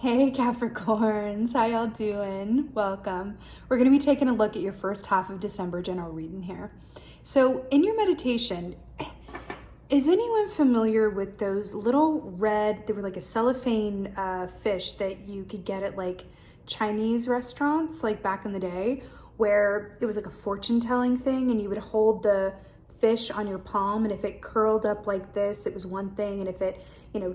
Hey Capricorns, how y'all doing? Welcome. We're going to be taking a look at your first half of December general reading here. So in your meditation, is anyone familiar with those little red, they were like a cellophane fish that you could get at like Chinese restaurants like back in the day, where it was like a fortune telling thing and you would hold the fish on your palm, and if it curled up like this, it was one thing, and if it,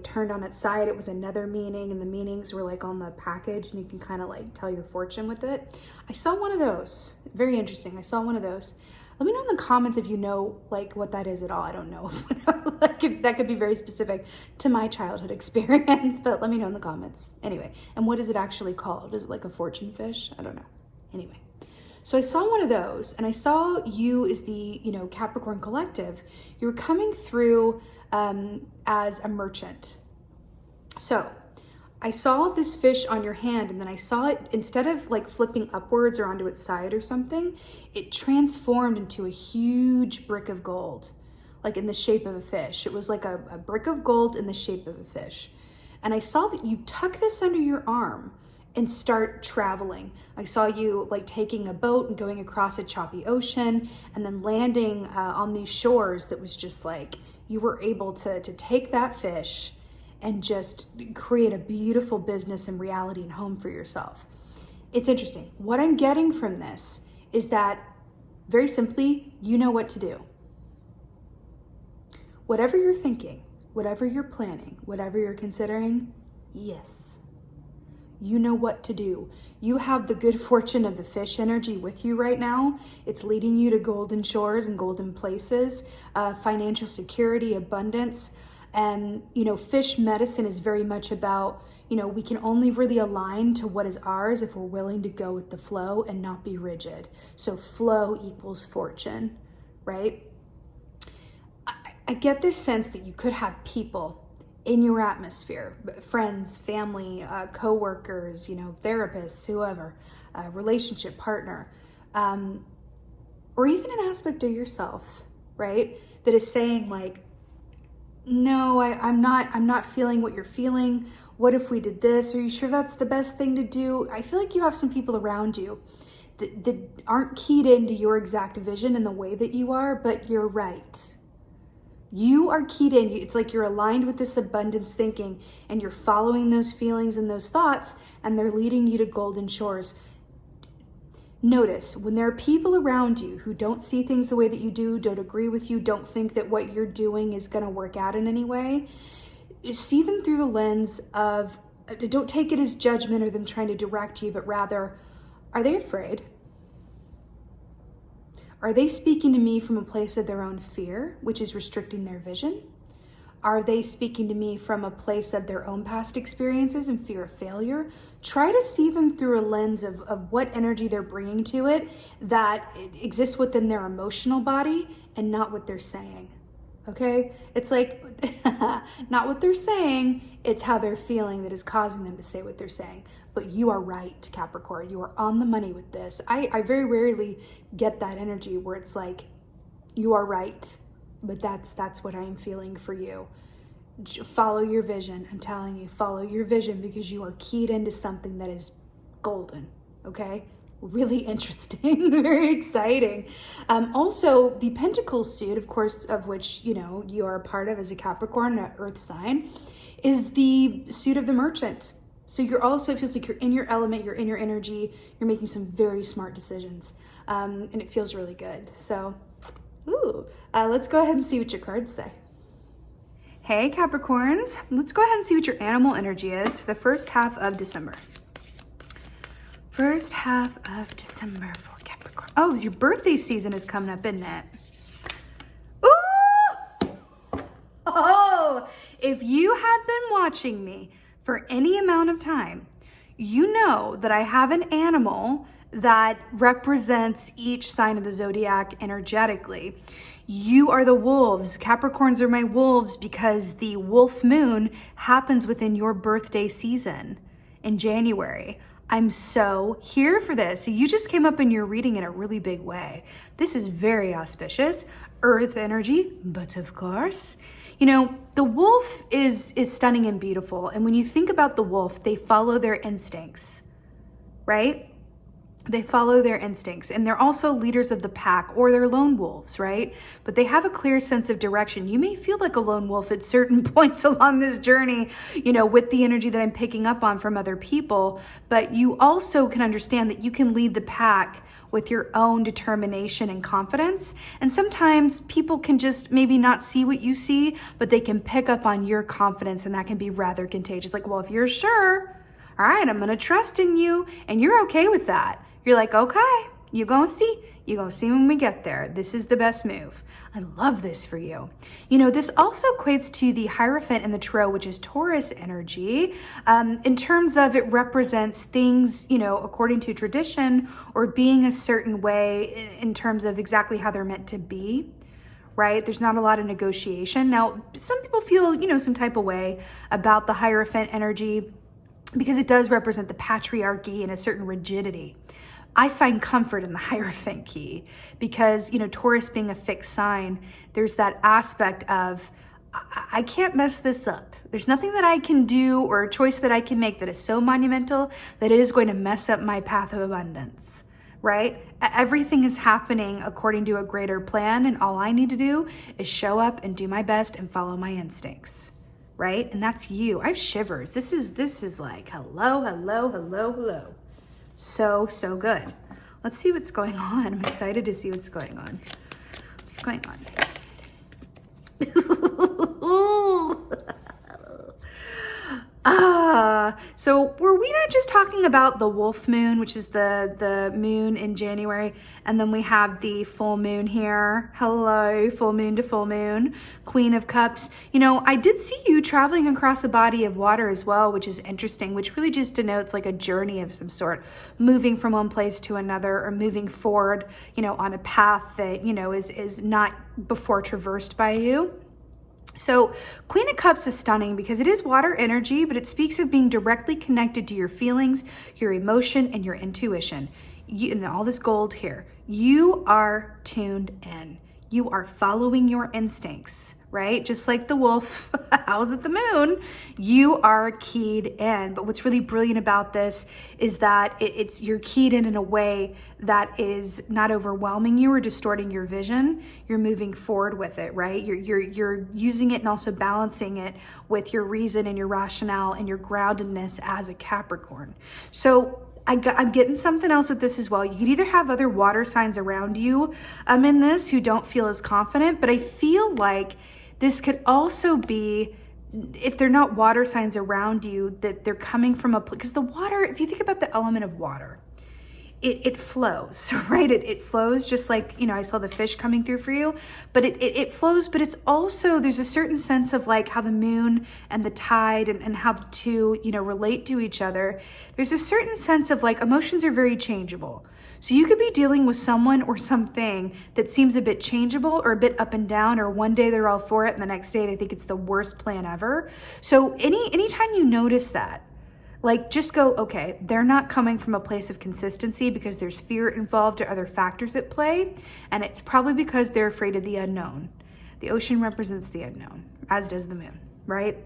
turned on its side, it was another meaning, and the meanings were like on the package, and you can kind of like tell your fortune with it. I saw one of those. Very interesting. I saw one of those. Let me know in the comments if you know like what that is at all. I don't know. Like if that could be very specific to my childhood experience, but let me know in the comments. Anyway, and what is it actually called? Is it like a fortune fish? I don't know. Anyway. So I saw one of those, and I saw you as the, Capricorn collective. You were coming through as a merchant. So I saw this fish on your hand, and then I saw it, instead of like flipping upwards or onto its side or something, it transformed into a huge brick of gold, like in the shape of a fish. It was like a brick of gold in the shape of a fish. And I saw that you tuck this under your arm and start traveling. I saw you like taking a boat and going across a choppy ocean and then landing on these shores that was just like, you were able to take that fish and just create a beautiful business and reality and home for yourself. It's interesting. What I'm getting from this is that very simply, you know what to do. Whatever you're thinking, whatever you're planning, whatever you're considering, yes. You know what to do. You have the good fortune of the fish energy with you right now. It's leading you to golden shores and golden places, financial security, abundance. And, fish medicine is very much about, we can only really align to what is ours if we're willing to go with the flow and not be rigid. So flow equals fortune, right? I get this sense that you could have people in your atmosphere, friends, family, co-workers, therapists, whoever, relationship partner, or even an aspect of yourself, right? That is saying like, no, I'm not feeling what you're feeling. What if we did this? Are you sure that's the best thing to do? I feel like you have some people around you that aren't keyed into your exact vision in the way that you are, but you're right. You are keyed in. It's like you're aligned with this abundance thinking and you're following those feelings and those thoughts, and they're leading you to golden shores. Notice when there are people around you who don't see things the way that you do, don't agree with you, don't think that what you're doing is going to work out in any way, see them through the lens of, don't take it as judgment or them trying to direct you, but rather, are they afraid? Are they speaking to me from a place of their own fear, which is restricting their vision? Are they speaking to me from a place of their own past experiences and fear of failure? Try to see them through a lens of what energy they're bringing to it that exists within their emotional body and not what they're saying. Okay? It's like, not what they're saying, it's how they're feeling that is causing them to say what they're saying. But you are right, Capricorn. You are on the money with this. I very rarely get that energy where it's like, you are right, but that's what I am feeling for you. Follow your vision. I'm telling you, follow your vision, because you are keyed into something that is golden, okay? Really interesting, very exciting. Also, the Pentacles suit, of course, of which, you are a part of as a Capricorn, an earth sign, is the suit of the merchant. So you're also, it feels like you're in your element, you're in your energy, you're making some very smart decisions, and it feels really good. So, let's go ahead and see what your cards say. Hey Capricorns, let's go ahead and see what your animal energy is for the first half of December. First half of December for Capricorn. Oh, your birthday season is coming up, isn't it? Ooh! Oh, if you have been watching me for any amount of time, you know that I have an animal that represents each sign of the zodiac energetically. You are the wolves. Capricorns are my wolves because the wolf moon happens within your birthday season in January. I'm so here for this. So you just came up in your reading in a really big way. This is very auspicious. Earth energy, but of course, You know, the wolf is stunning and beautiful. And when you think about the wolf, they follow their instincts, right? They follow their instincts, and they're also leaders of the pack, or they're lone wolves, right? But they have a clear sense of direction. You may feel like a lone wolf at certain points along this journey, you know, with the energy that I'm picking up on from other people, but you also can understand that you can lead the pack with your own determination and confidence. And sometimes people can just maybe not see what you see, but they can pick up on your confidence, and that can be rather contagious. Like, well, if you're sure, all right, I'm gonna trust in you, and you're okay with that. You're like, okay, you're gonna see when we get there. This is the best move. I love this for you. You know, this also equates to the Hierophant in the Tarot, which is Taurus energy. In terms of, it represents things, you know, according to tradition, or being a certain way in terms of exactly how they're meant to be, right? There's not a lot of negotiation. Now, some people feel, you know, some type of way about the Hierophant energy because it does represent the patriarchy and a certain rigidity. I find comfort in the Hierophant key because, you know, Taurus being a fixed sign, there's that aspect of, I can't mess this up. There's nothing that I can do or a choice that I can make that is so monumental that it is going to mess up my path of abundance, right? Everything is happening according to a greater plan, and all I need to do is show up and do my best and follow my instincts, right? And that's you. I have shivers. This is like, hello, hello, hello, hello. So good. Let's see what's going on. I'm excited to see what's going on. What's going on? So were we not just talking about the wolf moon, which is the moon in January, and then we have the full moon here. Hello, full moon to full moon, Queen of Cups. You know, I did see you traveling across a body of water as well, which is interesting, which really just denotes like a journey of some sort, moving from one place to another, or moving forward, you know, on a path that, you know, is not before traversed by you. So Queen of Cups is stunning because it is water energy, but it speaks of being directly connected to your feelings, your emotion, and your intuition. And all this gold here, you are tuned in. You are following your instincts, right? Just like the wolf howls at the moon, you are keyed in. But what's really brilliant about this is that you're keyed in a way that is not overwhelming you or distorting your vision. You're moving forward with it, right? You're using it and also balancing it with your reason and your rationale and your groundedness as a Capricorn. So I'm getting something else with this as well. You could either have other water signs around you in this who don't feel as confident, but I feel like this could also be, if they're not water signs around you, that they're coming from a place, because the water, if you think about the element of water, it flows, right? It flows just like, you know, I saw the fish coming through for you, but it flows, but it's also, there's a certain sense of like how the moon and the tide and how the two, you know, relate to each other. There's a certain sense of like emotions are very changeable. So you could be dealing with someone or something that seems a bit changeable or a bit up and down, or one day they're all for it and the next day they think it's the worst plan ever. So anytime you notice that, like, just go, okay, they're not coming from a place of consistency because there's fear involved or other factors at play. And it's probably because they're afraid of the unknown. The ocean represents the unknown, as does the moon, right?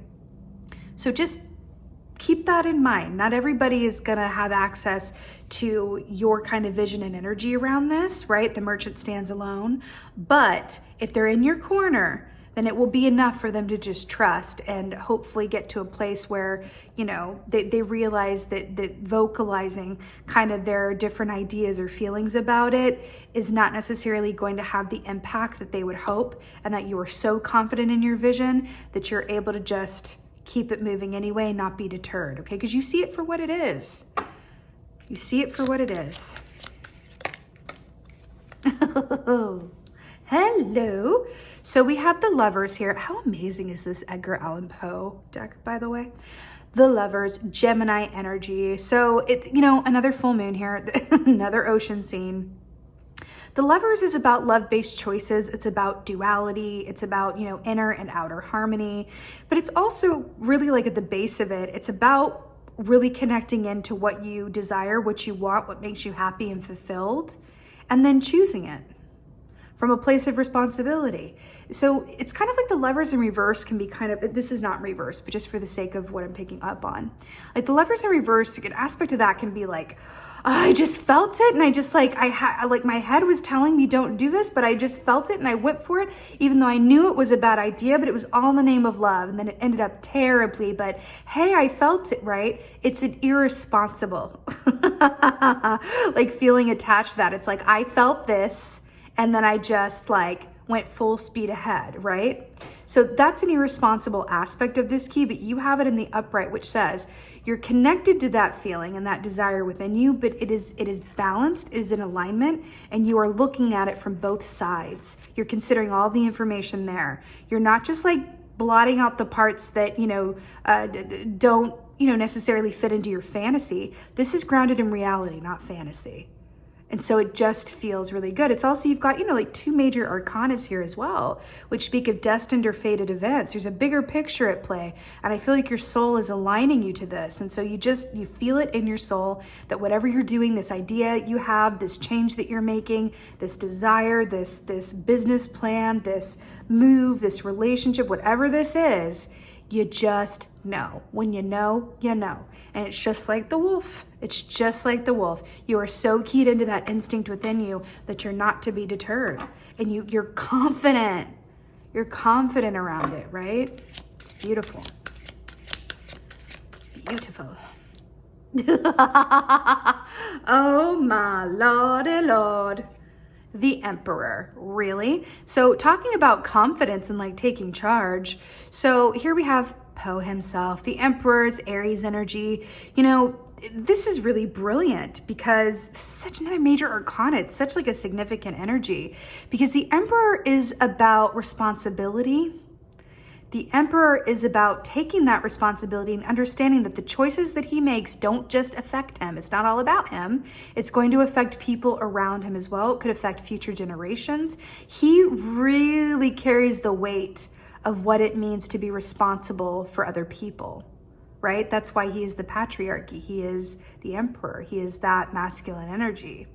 So just keep that in mind. Not everybody is gonna have access to your kind of vision and energy around this, right? The merchant stands alone. But if they're in your corner, then it will be enough for them to just trust and hopefully get to a place where, you know, they realize that vocalizing kind of their different ideas or feelings about it is not necessarily going to have the impact that they would hope, and that you are so confident in your vision that you're able to just keep it moving anyway and not be deterred, okay? Because you see it for what it is. You see it for what it is. Hello. So we have the Lovers here. How amazing is this Edgar Allan Poe deck, by the way? The Lovers, Gemini energy. So it, you know, another full moon here, another ocean scene. The Lovers is about love-based choices. It's about duality. It's about, you know, inner and outer harmony. But it's also really, like, at the base of it, it's about really connecting into what you desire, what you want, what makes you happy and fulfilled, and then choosing it. from a place of responsibility. So it's kind of like the Lovers in reverse can be kind of, this is not reverse, but just for the sake of what I'm picking up on. Like the Lovers in reverse, an aspect of that can be like, I just felt it, and I just like, like my head was telling me don't do this, but I just felt it and I went for it, even though I knew it was a bad idea, but it was all in the name of love, and then it ended up terribly, but hey, I felt it, right? It's an irresponsible, like feeling attached to that. It's like, I felt this, and then I just like went full speed ahead, right? So that's an irresponsible aspect of this key, but you have it in the upright, which says you're connected to that feeling and that desire within you, but it is balanced, it is in alignment, and you are looking at it from both sides. You're considering all the information there. You're not just like blotting out the parts that, don't, necessarily fit into your fantasy. This is grounded in reality, not fantasy. And so it just feels really good. It's also, you've got, like 2 major arcanas here as well, which speak of destined or fated events. There's a bigger picture at play. And I feel like your soul is aligning you to this. And so you feel it in your soul that whatever you're doing, this idea you have, this change that you're making, this desire, this business plan, this move, this relationship, whatever this is, you just know. When you know, you know. And it's just like the wolf. It's just like the wolf. You are so keyed into that instinct within you that you're not to be deterred. And you're confident. You're confident around it, right? It's beautiful. Beautiful. Oh my lordy lord. The Emperor, really? So talking about confidence and like taking charge. So here we have Poe himself, the Emperor's Aries energy. This is really brilliant because this is such another major arcana. It's such like a significant energy because the Emperor is about responsibility. The Emperor is about taking that responsibility and understanding that the choices that he makes don't just affect him. It's not all about him. It's going to affect people around him as well. It could affect future generations. He really carries the weight of what it means to be responsible for other people, right? That's why he is the patriarchy. He is the Emperor. He is that masculine energy.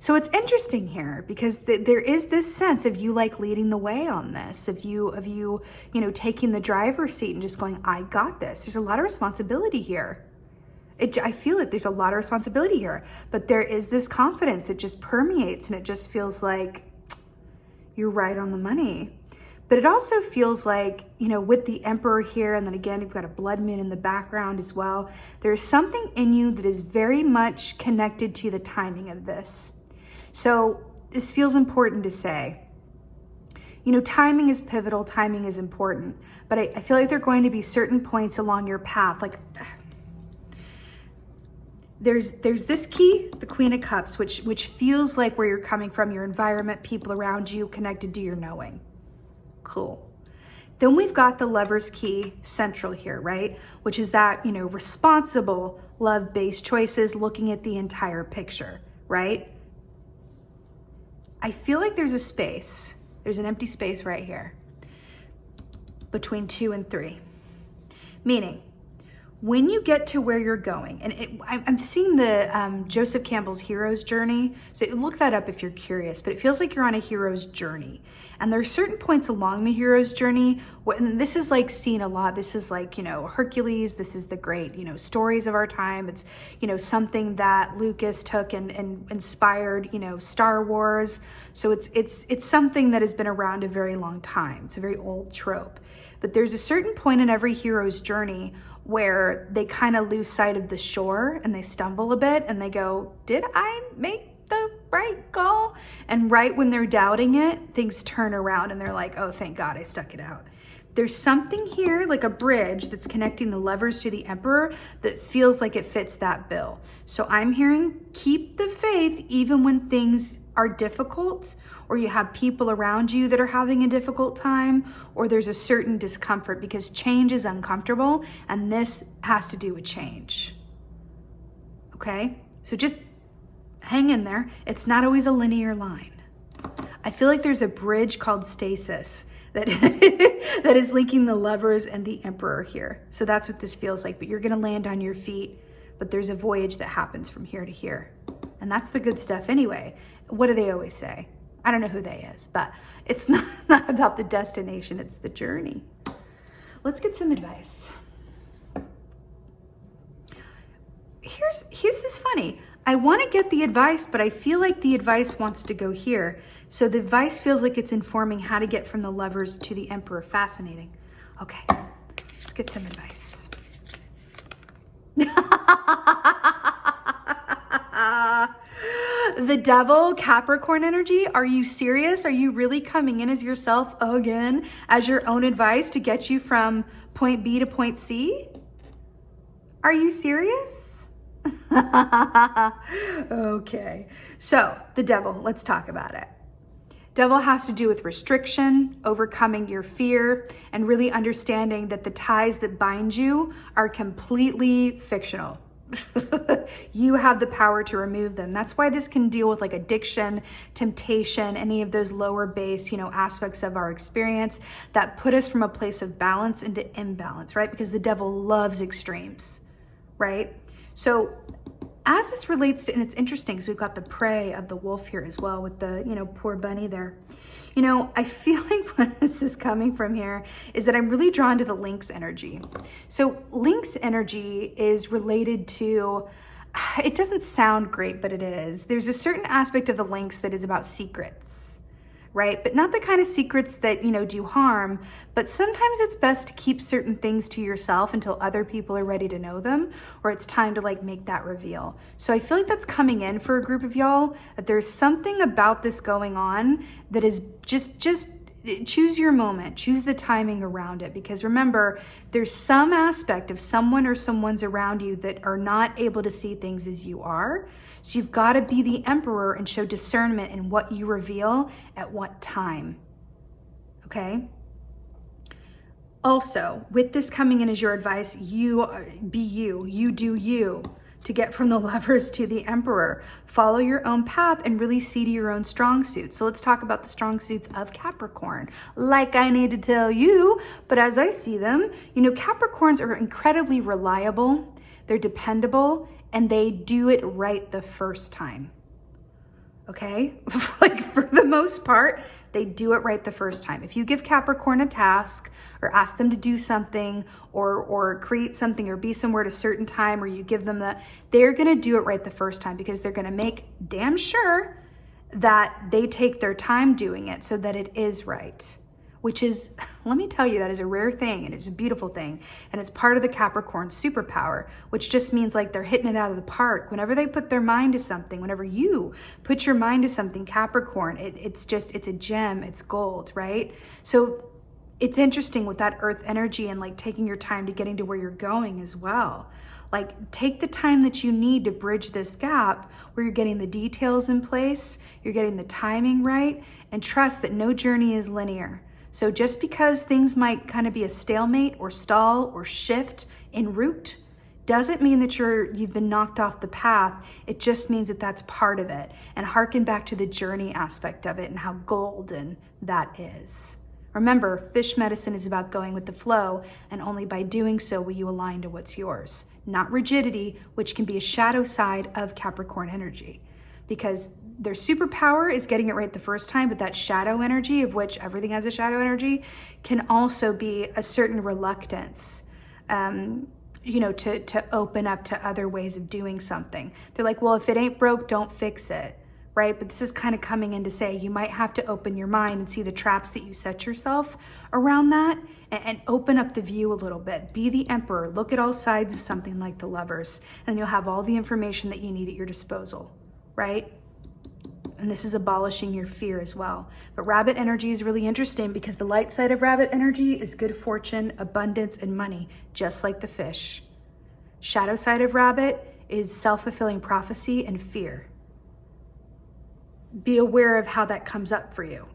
So it's interesting here because there is this sense of you like leading the way on this, of you taking the driver's seat and just going, I got this. There's a lot of responsibility here. I feel it. There's a lot of responsibility here, but there is this confidence. It just permeates and it just feels like you're right on the money. But it also feels like, with the Emperor here, and then again, you've got a blood moon in the background as well. There's something in you that is very much connected to the timing of this. So this feels important to say. Timing is pivotal, timing is important, but I feel like there are going to be certain points along your path. Like there's this key, the Queen of Cups, which feels like where you're coming from, your environment, people around you, connected to your knowing. Cool. Then we've got the Lover's key central here, right? Which is that, responsible, love-based choices, looking at the entire picture, right? I feel like there's a space. There's an empty space right here between 2 and 3. Meaning, when you get to where you're going, and I'm seeing the Joseph Campbell's hero's journey. So look that up if you're curious, but it feels like you're on a hero's journey. And there are certain points along the hero's journey, and this is like seen a lot. This is like, Hercules. This is the great, stories of our time. It's, something that Lucas took and inspired, Star Wars. So it's something that has been around a very long time. It's a very old trope. But there's a certain point in every hero's journey where they kind of lose sight of the shore and they stumble a bit and they go, did I make the right call? And right when they're doubting it, things turn around and they're like, oh, thank God I stuck it out. There's something here, like a bridge that's connecting the Lovers to the Emperor that feels like it fits that bill. So I'm hearing keep the faith even when things are difficult, or you have people around you that are having a difficult time, or there's a certain discomfort because change is uncomfortable and this has to do with change. Okay? So just hang in there. It's not always a linear line. I feel like there's a bridge called stasis that that is linking the Lovers and the Emperor here. So that's what this feels like, but you're gonna land on your feet, but there's a voyage that happens from here to here. And that's the good stuff anyway. What do they always say? I don't know who they is, but it's not about the destination, it's the journey. Let's get some advice. This is funny. I want to get the advice, but I feel like the advice wants to go here. So the advice feels like it's informing how to get from the Lovers to the Emperor. Fascinating. Okay, let's get some advice. The Devil, Capricorn energy. Are you serious? Are you really coming in as yourself again, as your own advice to get you from point B to point C? Are you serious? Okay, so the Devil, let's talk about it. Devil has to do with restriction, overcoming your fear, and really understanding that the ties that bind you are completely fictional. You have the power to remove them. That's why this can deal with like addiction, temptation, any of those lower base, aspects of our experience that put us from a place of balance into imbalance, right? Because the Devil loves extremes, right? So as this relates to, and it's interesting because we've got the prey of the wolf here as well with the, poor bunny there. I feel like where this is coming from here is that I'm really drawn to the lynx energy. So lynx energy is related to, it doesn't sound great, but it is. There's a certain aspect of the lynx that is about secrets, right? But not the kind of secrets that, do harm, but sometimes it's best to keep certain things to yourself until other people are ready to know them, or it's time to like make that reveal. So I feel like that's coming in for a group of y'all, that there's something about this going on that is just choose your moment, choose the timing around it. Because remember, there's some aspect of someone or someone's around you that are not able to see things as you are. So you've got to be the Emperor and show discernment in what you reveal at what time. Okay? Also, with this coming in as your advice, you be you. You do you to get from the Lovers to the Emperor. Follow your own path and really see to your own strong suits. So let's talk about the strong suits of Capricorn. Like I need to tell you, but as I see them, Capricorns are incredibly reliable. They're dependable, and they do it right the first time. Okay? Like for the most part, they do it right the first time. If you give Capricorn a task or ask them to do something or create something or be somewhere at a certain time, or you give them they're going to do it right the first time, because they're going to make damn sure that they take their time doing it so that it is right. Which is, let me tell you, that is a rare thing, and it's a beautiful thing. And it's part of the Capricorn superpower, which just means like they're hitting it out of the park. Whenever they put their mind to something, whenever you put your mind to something, Capricorn, it's a gem, it's gold, right? So it's interesting with that earth energy and like taking your time to getting to where you're going as well. Like take the time that you need to bridge this gap where you're getting the details in place, you're getting the timing right, and trust that no journey is linear. So just because things might kind of be a stalemate or stall or shift en route doesn't mean that you've been knocked off the path. It just means that that's part of it. And hearken back to the journey aspect of it and how golden that is. Remember, fish medicine is about going with the flow, and only by doing so will you align to what's yours. Not rigidity, which can be a shadow side of Capricorn energy. Because their superpower is getting it right the first time, but that shadow energy, of which everything has a shadow energy, can also be a certain reluctance, to open up to other ways of doing something. They're like, well, if it ain't broke, don't fix it, right? But this is kind of coming in to say you might have to open your mind and see the traps that you set yourself around that, and open up the view a little bit. Be the Emperor. Look at all sides of something like the Lovers, and you'll have all the information that you need at your disposal, right? And this is abolishing your fear as well. But rabbit energy is really interesting because the light side of rabbit energy is good fortune, abundance, and money, just like the fish. Shadow side of rabbit is self-fulfilling prophecy and fear. Be aware of how that comes up for you,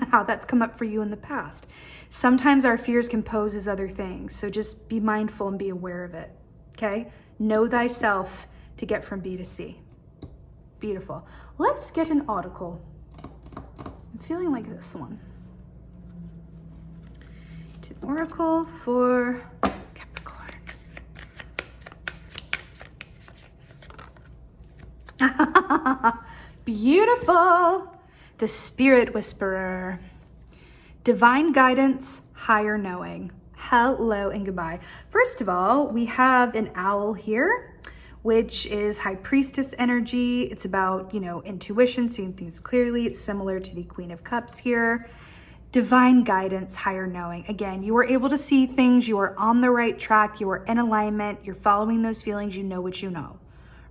how that's come up for you in the past. Sometimes our fears can pose as other things, so just be mindful and be aware of it, okay? Know thyself to get from B to C. Beautiful. Let's get an article. I'm feeling like this one. It's an oracle for Capricorn. Beautiful. the Spirit Whisperer, divine guidance, higher knowing. Hello and goodbye. First of all, we have an owl here, which is High Priestess energy. It's about, intuition, seeing things clearly. It's similar to the Queen of Cups here. Divine guidance, higher knowing. Again, you are able to see things. You are on the right track. You are in alignment. You're following those feelings. You know what you know,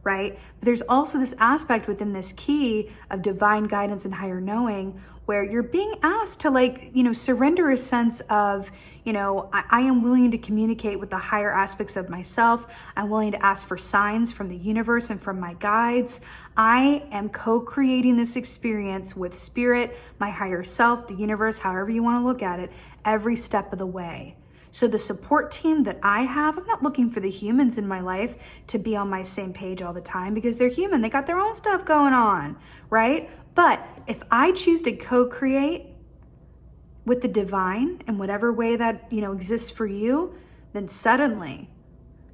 right? But there's also this aspect within this key of divine guidance and higher knowing where you're being asked to surrender a sense of, I am willing to communicate with the higher aspects of myself. I'm willing to ask for signs from the universe and from my guides. I am co-creating this experience with spirit, my higher self, the universe, however you want to look at it, every step of the way. So the support team that I have, I'm not looking for the humans in my life to be on my same page all the time because they're human. They got their own stuff going on, right? But if I choose to co-create with the divine in whatever way that, exists for you, then suddenly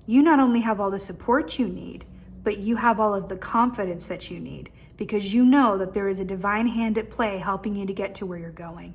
you not only have all the support you need, but you have all of the confidence that you need because you know that there is a divine hand at play helping you to get to where you're going.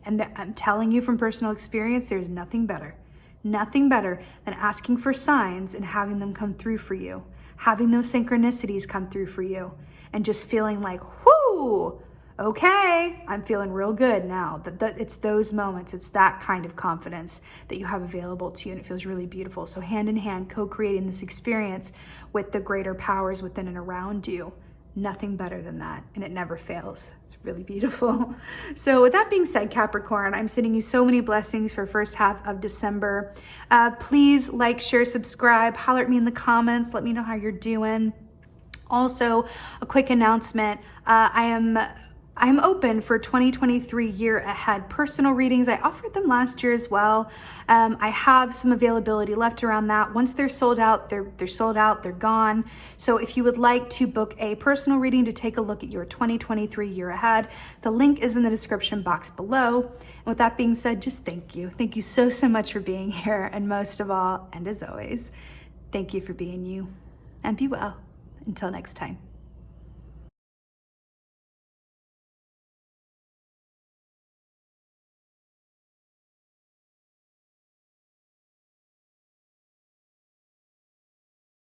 And I'm telling you from personal experience, there's nothing better than asking for signs and having them come through for you, having those synchronicities come through for you, and just feeling like, whoo, okay, I'm feeling real good now. That it's those moments, it's that kind of confidence that you have available to you, and it feels really beautiful. So hand in hand, co-creating this experience with the greater powers within and around you. Nothing better than that, and it never fails. It's really beautiful. So with that being said, Capricorn, I'm sending you so many blessings for first half of December. Please like, share, subscribe, holler at me in the comments. Let me know how you're doing. Also, a quick announcement. I'm open for 2023 year ahead personal readings. I offered them last year as well. I have some availability left around that. Once they're sold out, they're sold out, they're gone. So if you would like to book a personal reading to take a look at your 2023 year ahead, the link is in the description box below. And with that being said, just thank you. Thank you so much for being here. And most of all, and as always, thank you for being you. And be well. Until next time.